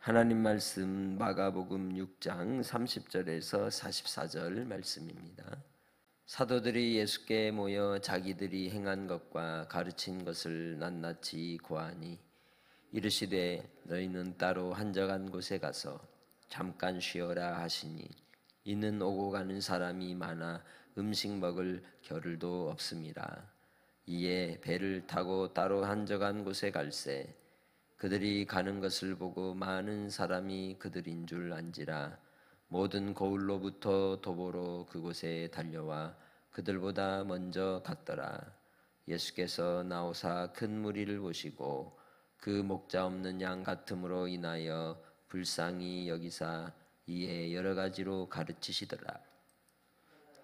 하나님 말씀 마가복음 6장 30절에서 44절 말씀입니다. 사도들이 예수께 모여 자기들이 행한 것과 가르친 것을 낱낱이 고하니 이르시되 너희는 따로 한적한 곳에 가서 잠깐 쉬어라 하시니 이는 오고 가는 사람이 많아 음식 먹을 겨를도 없음이라. 이에 배를 타고 따로 한적한 곳에 갈새 그들이 가는 것을 보고 많은 사람이 그들인 줄 안지라. 모든 거울로부터 도보로 그곳에 달려와 그들보다 먼저 갔더라. 예수께서 나오사 큰 무리를 보시고 그 목자 없는 양 같음으로 인하여 불쌍히 여기사 이에 여러 가지로 가르치시더라.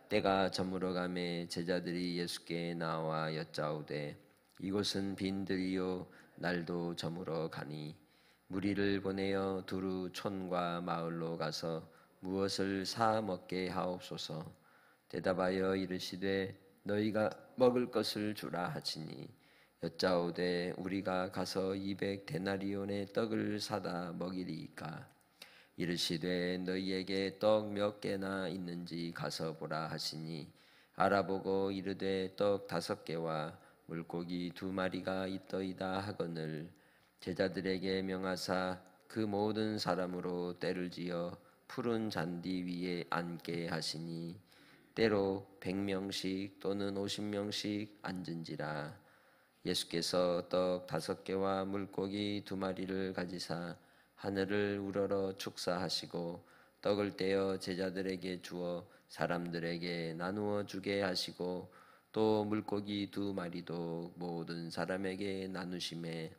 때가 저물어 가매 제자들이 예수께 나와 여짜오되 이곳은 빈들이요 날도 저물어 가니 무리를 보내어 두루 촌과 마을로 가서 무엇을 사 먹게 하옵소서. 대답하여 이르시되 너희가 먹을 것을 주라 하시니 여짜오되 우리가 가서 200데나리온의 떡을 사다 먹이리이까. 이르시되 너희에게 떡 몇 개나 있는지 가서 보라 하시니 알아보고 이르되 떡 5개와 물고기 2마리가 있더이다 하거늘 제자들에게 명하사 그 모든 사람으로 때를 지어 푸른 잔디 위에 앉게 하시니 때로 100명씩 또는 50명씩 앉은지라. 예수께서 떡 5개와 물고기 2마리를 가지사 하늘을 우러러 축사하시고 떡을 떼어 제자들에게 주어 사람들에게 나누어 주게 하시고 또 물고기 2마리도 모든 사람에게 나누심에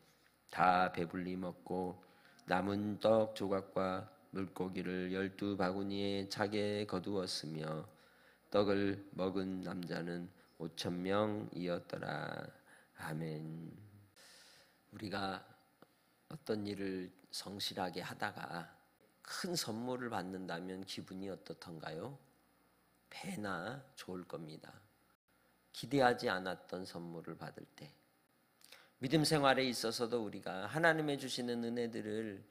다 배불리 먹고 남은 떡 조각과 물고기를 12바구니에 차게 거두었으며 떡을 먹은 남자는 5,000명이었더라. 아멘. 우리가 어떤 일을 성실하게 하다가 큰 선물을 받는다면 기분이 어떻던가요? 배나 좋을 겁니다. 기대하지 않았던 선물을 받을 때. 믿음 생활에 있어서도 우리가 하나님의 주시는 은혜들을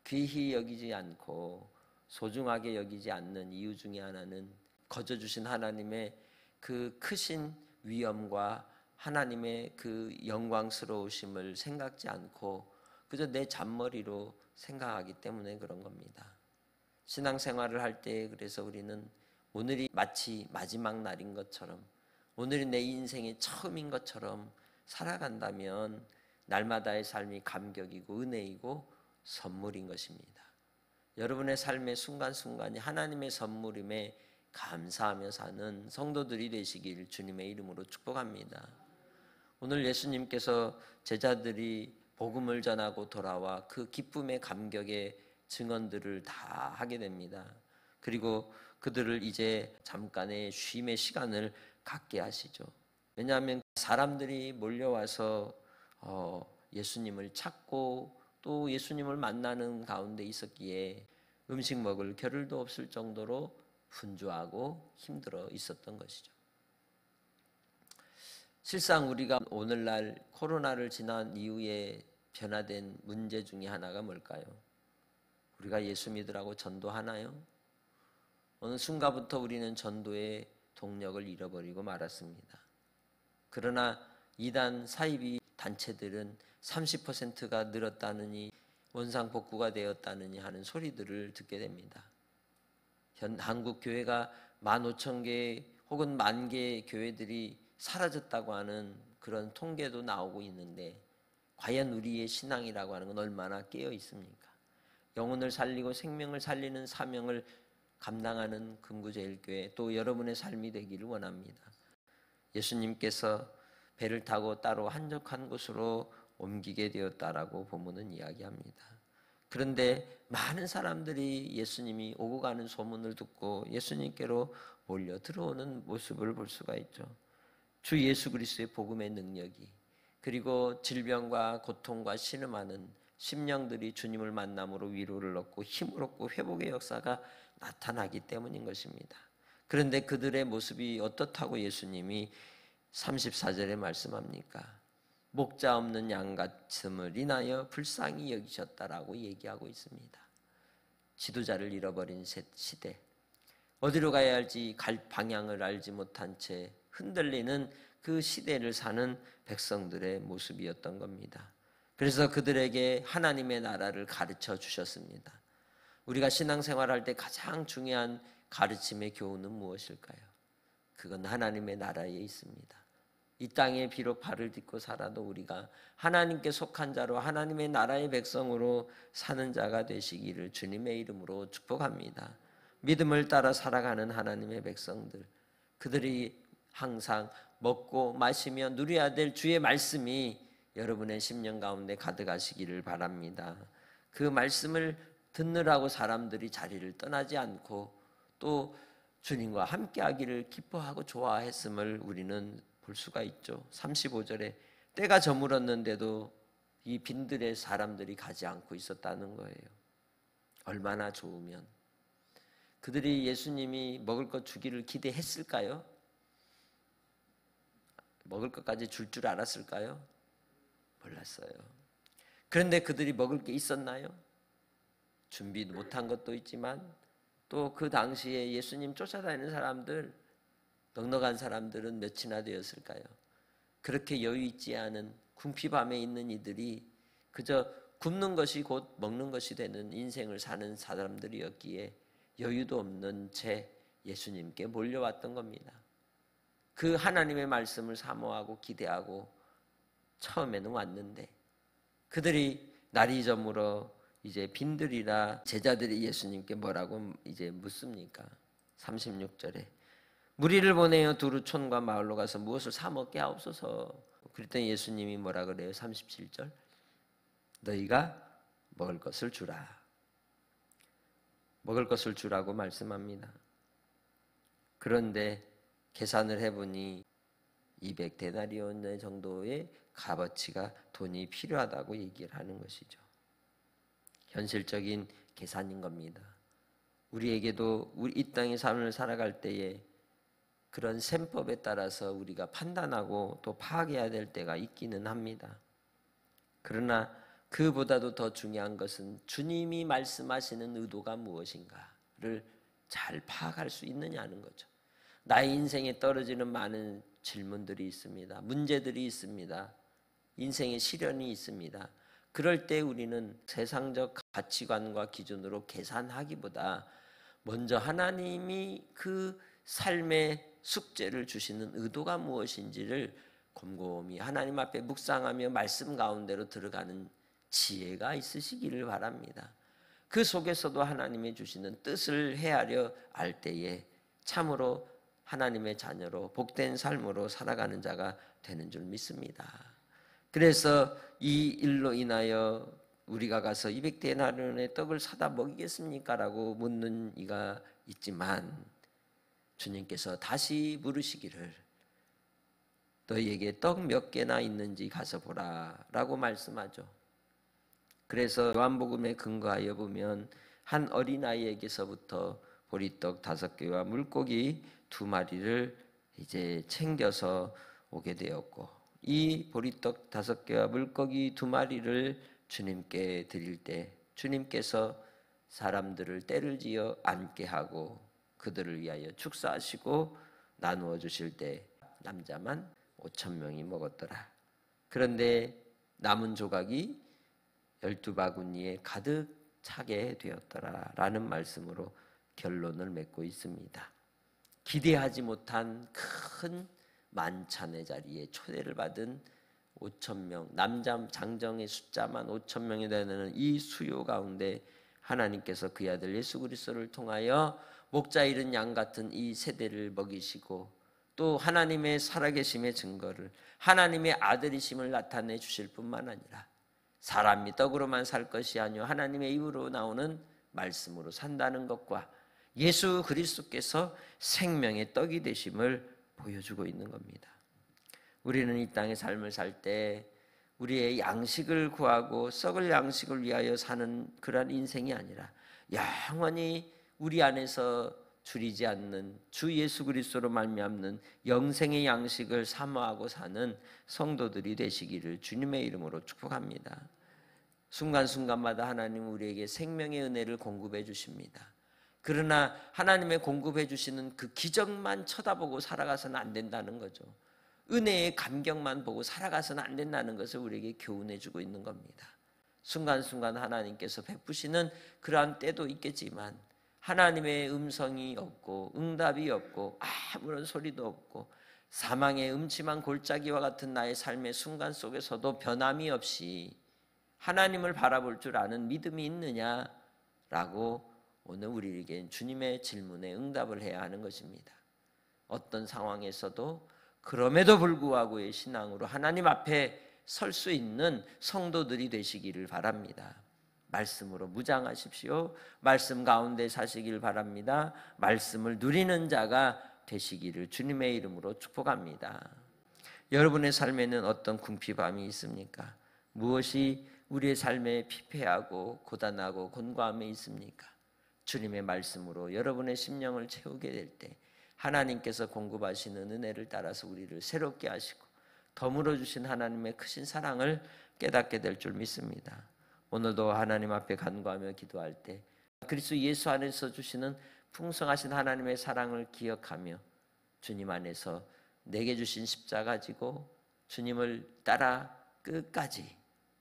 귀히 여기지 않고 소중하게 여기지 않는 이유 중에 하나는 거저 주신 하나님의 그 크신 위엄과 하나님의 그 영광스러우심을 생각지 않고 그저 내 잔머리로 생각하기 때문에 그런 겁니다. 신앙생활을 할 때 그래서 우리는 오늘이 마치 마지막 날인 것처럼 오늘이 내 인생의 처음인 것처럼 살아간다면 날마다의 삶이 감격이고 은혜이고 선물인 것입니다. 여러분의 삶의 순간순간이 하나님의 선물임에 감사하며 사는 성도들이 되시길 주님의 이름으로 축복합니다. 오늘 예수님께서 제자들이 복음을 전하고 돌아와 그 기쁨의 감격의 증언들을 다 하게 됩니다. 그리고 그들을 이제 잠깐의 쉼의 시간을 갖게 하시죠. 왜냐하면 사람들이 몰려와서 예수님을 찾고 또 예수님을 만나는 가운데 있었기에 음식 먹을 겨를도 없을 정도로 분주하고 힘들어 있었던 것이죠. 실상 우리가 오늘날 코로나를 지난 이후에 변화된 문제 중에 하나가 뭘까요? 우리가 예수 믿으라고 전도하나요? 어느 순간부터 우리는 전도의 동력을 잃어버리고 말았습니다. 그러나 이단 사이비 단체들은 30%가 늘었다느니 원상복구가 되었다느니 하는 소리들을 듣게 됩니다. 한국 교회가 15,000개 혹은 10,000개의 교회들이 사라졌다고 하는 그런 통계도 나오고 있는데 과연 우리의 신앙이라고 하는 건 얼마나 깨어 있습니까? 영혼을 살리고 생명을 살리는 사명을 감당하는 금구제일교회 또 여러분의 삶이 되기를 원합니다. 예수님께서 배를 타고 따로 한적한 곳으로 옮기게 되었다라고 본문은 이야기합니다. 그런데 많은 사람들이 예수님이 오고 가는 소문을 듣고 예수님께로 몰려 들어오는 모습을 볼 수가 있죠. 주 예수 그리스도의 복음의 능력이 그리고 질병과 고통과 신음하는 심령들이 주님을 만남으로 위로를 얻고 힘을 얻고 회복의 역사가 나타나기 때문인 것입니다. 그런데 그들의 모습이 어떻다고 예수님이 34절에 말씀합니까? 목자 없는 양 같음을 인하여 불쌍히 여기셨다라고 얘기하고 있습니다. 지도자를 잃어버린 시대, 어디로 가야 할지 갈 방향을 알지 못한 채 흔들리는 그 시대를 사는 백성들의 모습이었던 겁니다. 그래서 그들에게 하나님의 나라를 가르쳐 주셨습니다. 우리가 신앙생활할 때 가장 중요한 가르침의 교훈은 무엇일까요? 그건 하나님의 나라에 있습니다. 이 땅에 비록 발을 딛고 살아도 우리가 하나님께 속한 자로 하나님의 나라의 백성으로 사는 자가 되시기를 주님의 이름으로 축복합니다. 믿음을 따라 살아가는 하나님의 백성들, 그들이 항상 먹고 마시며 누려야 될 주의 말씀이 여러분의 심령 가운데 가득하시기를 바랍니다. 그 말씀을 듣느라고 사람들이 자리를 떠나지 않고 또 주님과 함께하기를 기뻐하고 좋아했음을 우리는 볼 수가 있죠. 35절에 때가 저물었는데도 이 빈들에 사람들이 가지 않고 있었다는 거예요. 얼마나 좋으면. 그들이 예수님이 먹을 것 주기를 기대했을까요? 먹을 것까지 줄 줄 알았을까요? 몰랐어요. 그런데 그들이 먹을 게 있었나요? 준비 못한 것도 있지만 또 그 당시에 예수님 쫓아다니는 사람들, 넉넉한 사람들은 몇이나 되었을까요? 그렇게 여유 있지 않은 궁핍함에 있는 이들이 그저 굶는 것이 곧 먹는 것이 되는 인생을 사는 사람들이었기에 여유도 없는 채 예수님께 몰려왔던 겁니다. 그 하나님의 말씀을 사모하고 기대하고 처음에는 왔는데 그들이 날이 저물어 이제 빈들이라 제자들이 예수님께 뭐라고 이제 묻습니까? 36절에 무리를 보내어 두루 촌과 마을로 가서 무엇을 사 먹게 하옵소서. 그랬더니 예수님이 뭐라 그래요? 37절 너희가 먹을 것을 주라. 먹을 것을 주라고 말씀합니다. 그런데 계산을 해보니 200데나리온 정도의 값어치가 돈이 필요하다고 얘기를 하는 것이죠. 현실적인 계산인 겁니다. 우리에게도 이 땅의 삶을 살아갈 때에 그런 셈법에 따라서 우리가 판단하고 또 파악해야 될 때가 있기는 합니다. 그러나 그보다도 더 중요한 것은 주님이 말씀하시는 의도가 무엇인가를 잘 파악할 수 있느냐는 거죠. 나의 인생에 떨어지는 많은 질문들이 있습니다. 문제들이 있습니다. 인생의 시련이 있습니다. 그럴 때 우리는 세상적 가치관과 기준으로 계산하기보다 먼저 하나님이 그 삶의 숙제를 주시는 의도가 무엇인지를 곰곰이 하나님 앞에 묵상하며 말씀 가운데로 들어가는 지혜가 있으시기를 바랍니다. 그 속에서도 하나님이 주시는 뜻을 헤아려 알 때에 참으로 하나님의 자녀로 복된 삶으로 살아가는 자가 되는 줄 믿습니다. 그래서 이 일로 인하여 우리가 가서 200데나리온의 떡을 사다 먹이겠습니까? 라고 묻는 이가 있지만 주님께서 다시 물으시기를 너희에게 떡 몇 개나 있는지 가서 보라 라고 말씀하죠. 그래서 요한복음에 근거하여 보면 한 어린아이에게서부터 보리떡 5개와 물고기 2마리를 이제 챙겨서 오게 되었고 이 보리떡 5개와 물고기 2마리를 주님께 드릴 때 주님께서 사람들을 때를 지어 앉게 하고 그들을 위하여 축사하시고 나누어 주실 때 남자만 5,000명이 먹었더라. 그런데 남은 조각이 12바구니에 가득 차게 되었더라 라는 말씀으로 결론을 맺고 있습니다. 기대하지 못한 큰 만찬의 자리에 초대를 받은 5,000명, 남자 장정의 숫자만 5,000명이 되는 이 수요 가운데 하나님께서 그 아들 예수 그리스도를 통하여 목자 잃은 양 같은 이 세대를 먹이시고 또 하나님의 살아계심의 증거를 하나님의 아들이심을 나타내 주실 뿐만 아니라 사람이 떡으로만 살 것이 아니요 하나님의 입으로 나오는 말씀으로 산다는 것과 예수 그리스도께서 생명의 떡이 되심을 보여주고 있는 겁니다. 우리는 이 땅의 삶을 살 때 우리의 양식을 구하고 썩을 양식을 위하여 사는 그러한 인생이 아니라 영원히 우리 안에서 줄이지 않는 주 예수 그리스도로 말미암는 영생의 양식을 사모하고 사는 성도들이 되시기를 주님의 이름으로 축복합니다. 순간순간마다 하나님은 우리에게 생명의 은혜를 공급해 주십니다. 그러나 하나님의 공급해 주시는 그 기적만 쳐다보고 살아가서는 안 된다는 거죠. 은혜의 감격만 보고 살아가서는 안 된다는 것을 우리에게 교훈해 주고 있는 겁니다. 순간순간 하나님께서 베푸시는 그러한 때도 있겠지만 하나님의 음성이 없고 응답이 없고 아무런 소리도 없고 사망의 음침한 골짜기와 같은 나의 삶의 순간 속에서도 변함이 없이 하나님을 바라볼 줄 아는 믿음이 있느냐라고 오늘 우리에게 주님의 질문에 응답을 해야 하는 것입니다. 어떤 상황에서도 그럼에도 불구하고의 신앙으로 하나님 앞에 설 수 있는 성도들이 되시기를 바랍니다. 말씀으로 무장하십시오. 말씀 가운데 사시길 바랍니다. 말씀을 누리는 자가 되시기를 주님의 이름으로 축복합니다. 여러분의 삶에는 어떤 궁핍함이 있습니까? 무엇이 우리의 삶에 피폐하고 고단하고 곤고함이 있습니까? 주님의 말씀으로 여러분의 심령을 채우게 될 때 하나님께서 공급하시는 은혜를 따라서 우리를 새롭게 하시고 덤으로 주신 하나님의 크신 사랑을 깨닫게 될 줄 믿습니다. 오늘도 하나님 앞에 간구하며 기도할 때 그리스도 예수 안에서 주시는 풍성하신 하나님의 사랑을 기억하며 주님 안에서 내게 주신 십자가 지고 주님을 따라 끝까지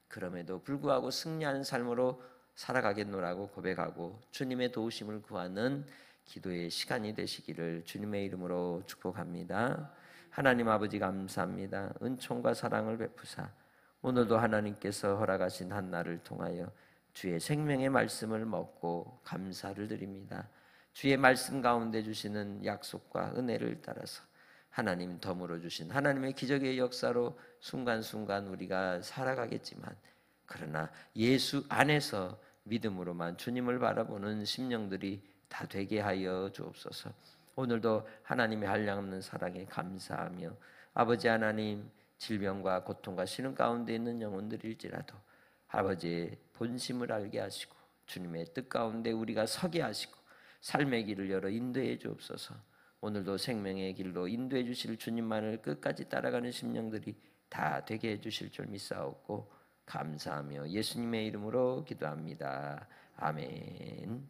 그럼에도 불구하고 승리하는 삶으로 살아가겠노라고 고백하고 주님의 도우심을 구하는 기도의 시간이 되시기를 주님의 이름으로 축복합니다. 하나님 아버지 감사합니다. 은총과 사랑을 베푸사 오늘도 하나님께서 허락하신 한 날을 통하여 주의 생명의 말씀을 먹고 감사를 드립니다. 주의 말씀 가운데 주시는 약속과 은혜를 따라서 하나님 덤으로 주신 하나님의 기적의 역사로 순간순간 우리가 살아가겠지만 그러나 예수 안에서 믿음으로만 주님을 바라보는 심령들이 다 되게 하여 주옵소서. 오늘도 하나님의 한량없는 사랑에 감사하며 아버지 하나님 질병과 고통과 시름 가운데 있는 영혼들일지라도 아버지의 본심을 알게 하시고 주님의 뜻 가운데 우리가 서게 하시고 삶의 길을 열어 인도해 주옵소서. 오늘도 생명의 길로 인도해 주실 주님만을 끝까지 따라가는 심령들이 다 되게 해 주실 줄 믿사옵고 감사하며 예수님의 이름으로 기도합니다. 아멘.